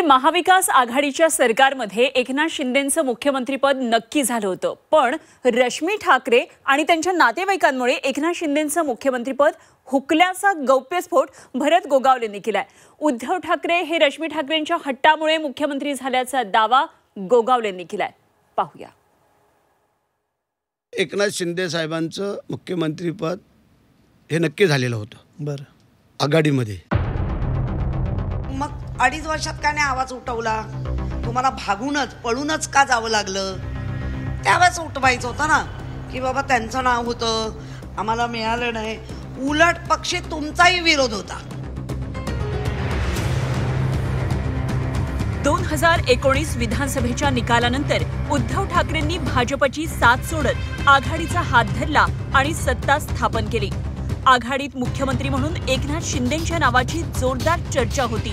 महाविकास आघाडीच्या सरकारमध्ये एकनाथ शिंदेंचं मुख्यमंत्रीपद नक्की झालं होतं, पण रश्मी ठाकरे आणि त्यांच्या नातेवाईकांमुळे एकनाथ शिंदेंचं मुख्यमंत्रीपद हुकल्याचा गौप्यस्फोट भरत गोगावलेंनी केलाय। उद्धव ठाकरे हे रश्मी ठाकरेंच्या हट्टामुळे मुख्यमंत्री झाल्याचा दावा गोगावलेंनी केलाय। पाहूया। एकनाथ शिंदे साहेबांचं मुख्यमंत्रीपद हे नक्की झालेलं होतं बरं आघाडीमध्ये। मग 2.5 वर्षात का नाही आवाज उठवला? तुम्हाला भागूनच पळूनच का जावं लागलं? त्यावेळेस उठवायचं होतं ना की बाबा त्यांचं नाव होतं, आम्हाला मिळालं नाही। उलट पक्षी तुमचाही विरोध होता। 2019 विधानसभेच्या निकालानंतर उद्धव ठाकरेंनी भाजपची साथ सोडत आघाडीचा हात धरला आणि सत्ता स्थापन केली। आघाडीत मुख्यमंत्री म्हणून एकनाथ शिंदेंच्या नावाची जोरदार चर्चा होती,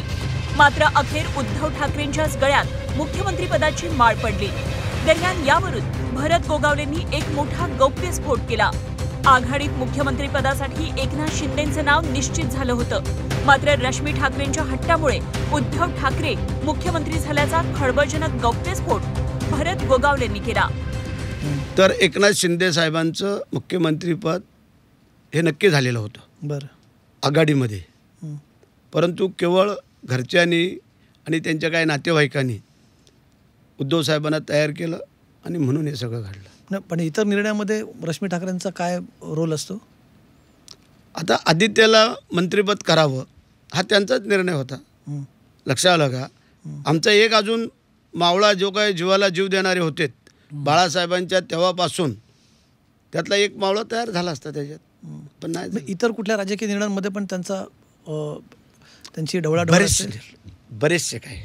मात्र अखेर उद्धव ठाकरेंच्याच गळ्यात मुख्यमंत्रीपदाची माळ पडली। दरम्यान यावरून भरत गोगावलेंनी एक मोठा गौप्यस्फोट केला। आघाडीत मुख्यमंत्रीपदासाठी एकनाथ शिंदेंचं नाव निश्चित झालं होतं, मात्र रश्मी ठाकरेंच्या हट्टामुळे उद्धव ठाकरे मुख्यमंत्री झाल्याचा खळबळजनक गौप्यस्फोट भरत गोगावलेंनी केला। तर एकनाथ शिंदे साहेबांचं मुख्यमंत्रीपद हे नक्की झालेलं होतं बरं आघाडीमध्ये, परंतु केवळ घरच्यांनी आणि त्यांच्या काही नातेवाईकांनी उद्धव साहेबांना तयार केलं आणि म्हणून हे सगळं घडलं। नाही, पण इतर निर्णयामध्ये रश्मी ठाकरेंचा काय रोल असतो? आता आदित्यला मंत्रिपद करावं हा त्यांचाच निर्णय होता, लक्षात आलं का? आमचा एक अजून मावळा जो काय जीवाला जीव देणारे होते बाळासाहेबांच्या तेव्हापासून, त्यातला एक मावळा तयार झाला असता त्याच्यात, पण नाही। इतर कुठल्या राजकीय निर्णयांमध्ये पण त्यांचा त्यांची ढवळाढवळ बरेचसे काय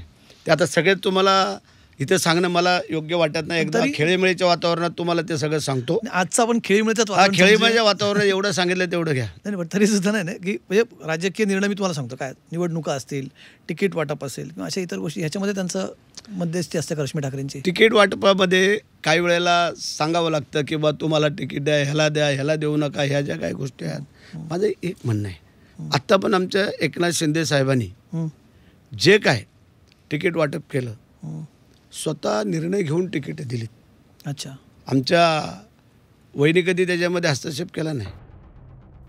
ते आता सगळे तुम्हाला इथं सांगणं मला योग्य वाटत नाही। एकदा खेळीमेळीच्या वातावरणात तुम्हाला ते सगळं सांगतो। आजचा आपण खेळीमेळीच्या वातावरणात एवढं सांगितलं तेवढं घ्या। नाही, पण तरी सुद्धा नाही की म्हणजे राजकीय निर्णय मी तुम्हाला सांगतो, काय निवडणुका असतील, तिकीट वाटप असेल किंवा अशा इतर गोष्टी, ह्याच्यामध्ये त्यांचं मध्यस्थी असते का रश्मी ठाकरेंची? तिकीट वाटपामध्ये काही वेळेला सांगावं लागतं की बा तुम्हाला तिकीट द्या, ह्याला देऊ नका, ह्या ज्या काही गोष्टी आहेत। माझं एक म्हणणं आहे, आत्ता पण आमच्या एकनाथ शिंदे साहेबांनी जे काय तिकीट वाटप केलं, स्वतः निर्णय घेऊन तिकीट दिलीत। अच्छा, आमच्या वहिनी कधी त्याच्यामध्ये हस्तक्षेप केला नाही।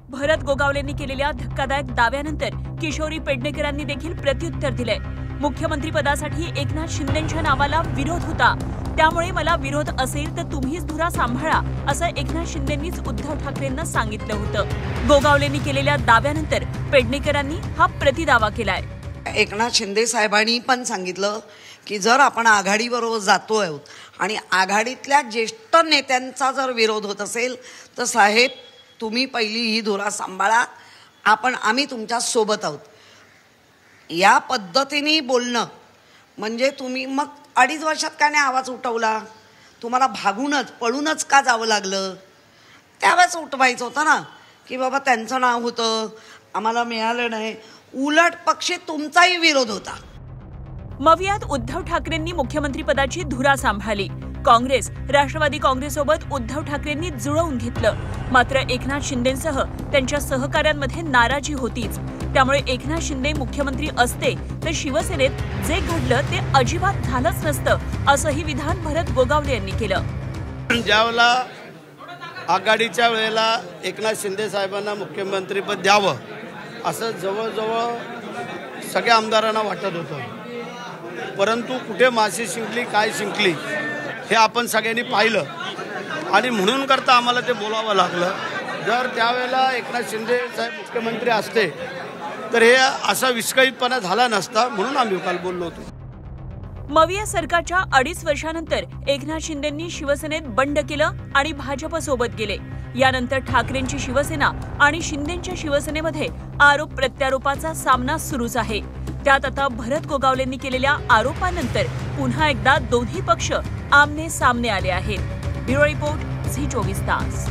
भरत गोगावलेंनी केलेल्या धक्कादायक दाव्यानंतर किशोरी पेडणेकरांनी देखील प्रत्युत्तर दिलंय। मुख्यमंत्रीपदासाठी एकनाथ शिंदेंच्या नावाला विरोध होता, त्यामुळे मला विरोध असेल तर तुम्हीच धुरा सांभाळा, असं एकनाथ शिंदेंनीच उद्धव ठाकरेंना सांगितलं होतं। गोगावलेंनी केलेल्या दाव्यानंतर पेडणेकरांनी हा प्रतिदावा केलाय। एकनाथ शिंदे साहेबांनी पण सांगितलं की जर आपण आघाडीबरोबर जातो आहोत आणि आघाडीतल्या ज्येष्ठ नेत्यांचा जर विरोध होत असेल तर साहेब तुम्ही पहिली ही धुरा सांभाळा, आम्ही तुमच्या सोबत आहोत। या पद्धतीने बोलणं म्हणजे तुम्ही मग 2.5 वर्षात का नाही आवाज उठवला? तुम्हाला भागूनच पळूनच का जावं लागलं? त्यावेळेस उठवायचं होतं ना की बाबा त्यांचं नाव होतं, आम्हाला मिळालं नाही। उलट पक्षी तुमचाही विरोध होता। मवियात उद्धव ठाकरेंनी मुख्यमंत्रीपदाची धुरा सांभाळली। काँग्रेस, राष्ट्रवादी काँग्रेससोबत उद्धव ठाकरेंनी जुळवून घेतलं, मात्र एकनाथ शिंदेंसह त्यांच्या सहकाऱ्यांमध्ये नाराजी होतीच। त्यामुळे एकनाथ शिंदे मुख्यमंत्री असते तर शिवसेनेत जे घडलं ते अजिबात झालंच नसतं, असंही विधान भरत गोगावले यांनी केलं। ज्यावेळेला आघाडीच्या वेळेला एकनाथ शिंदे साहेबांना मुख्यमंत्रीपद द्यावं असं जवळजवळ सगळ्या आमदारांना वाटत होतं, परंतु कुठे माशी शिंकली काय शिंकली हे आपण सगळ्यांनी पाहिलं आणि म्हणून करता आम्हाला ते बोलावं लागलं। जर त्यावेळेला एकनाथ शिंदे साहेब मुख्यमंत्री असते तर हे असा विस्कळीतपणा झाला नसता, म्हणून आम्ही काल बोललो होतो। मविया सरकारच्या 2.5 वर्षानंतर एकनाथ शिंदेंनी शिवसेनेत बंड केलं आणि भाजपसोबत गेले। यानंतर ठाकरेंची शिवसेना आणि शिंदेंच्या शिवसेनेमध्ये आरोप प्रत्यारोपाचा सामना सुरूच आहे। त्यात आता भरत गोगावलेंनी केलेल्या आरोपांनंतर पुन्हा एकदा दोन्ही पक्ष आमने सामने आले आहेत। ब्युरो रिपोर्ट, झी 24 तास।